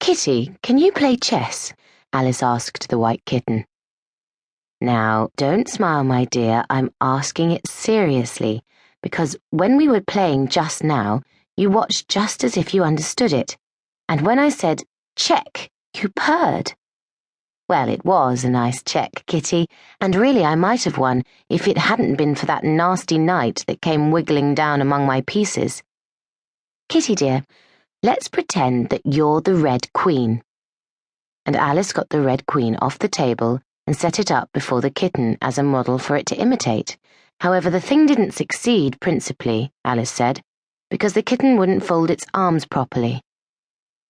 Kitty, can you play chess? Alice asked the white kitten. Now, don't smile, my dear. I'm asking it seriously, because when we were playing just now, you watched just as if you understood it. And when I said, check, you purred. Well, it was a nice check, Kitty, and really I might have won if it hadn't been for that nasty knight that came wiggling down among my pieces. Kitty, dear, let's pretend that you're the Red Queen. And Alice got the Red Queen off the table and set it up before the kitten as a model for it to imitate. However, the thing didn't succeed principally, Alice said, because the kitten wouldn't fold its arms properly.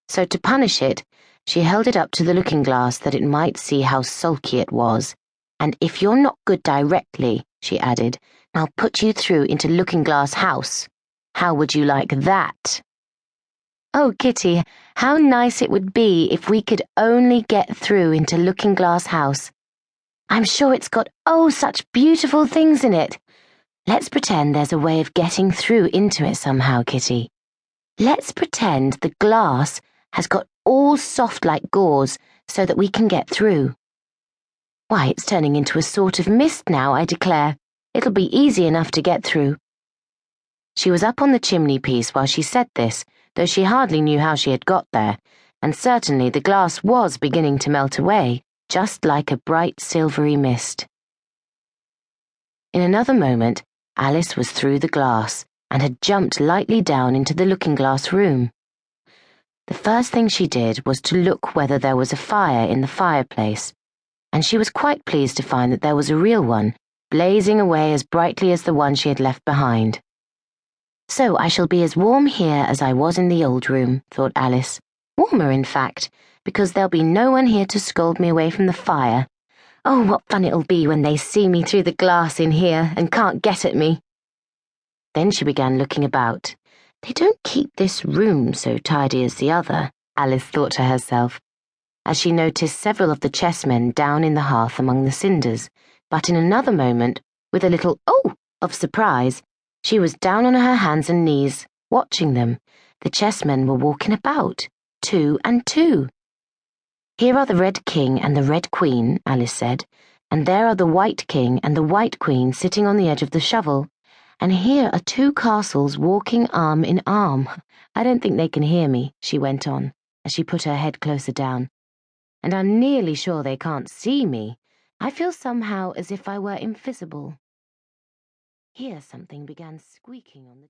So to punish it, she held it up to the looking-glass that it might see how sulky it was. And if you're not good directly, she added, I'll put you through into Looking-Glass House. How would you like that? Oh, Kitty, how nice it would be if we could only get through into Looking-Glass House. I'm sure it's got such beautiful things in it. Let's pretend there's a way of getting through into it somehow, Kitty. Let's pretend the glass has got all soft like gauze so that we can get through. Why, it's turning into a sort of mist now, I declare. It'll be easy enough to get through. She was up on the chimney-piece while she said this, though she hardly knew how she had got there, and certainly the glass was beginning to melt away, just like a bright silvery mist. In another moment, Alice was through the glass and had jumped lightly down into the looking-glass room. The first thing she did was to look whether there was a fire in the fireplace, and she was quite pleased to find that there was a real one, blazing away as brightly as the one she had left behind. So I shall be as warm here as I was in the old room, thought Alice. Warmer, in fact, because there'll be no one here to scold me away from the fire. Oh, what fun it'll be when they see me through the glass in here and can't get at me. Then she began looking about. They don't keep this room so tidy as the other, Alice thought to herself, as she noticed several of the chessmen down in the hearth among the cinders. But in another moment, with a little "oh" of surprise, she was down on her hands and knees, watching them. The chessmen were walking about, 2 and 2. Here are the Red King and the Red Queen, Alice said, and there are the White King and the White Queen sitting on the edge of the shovel. And here are 2 castles walking arm in arm. I don't think they can hear me, she went on, as she put her head closer down. And I'm nearly sure they can't see me. I feel somehow as if I were invisible. Here something began squeaking on the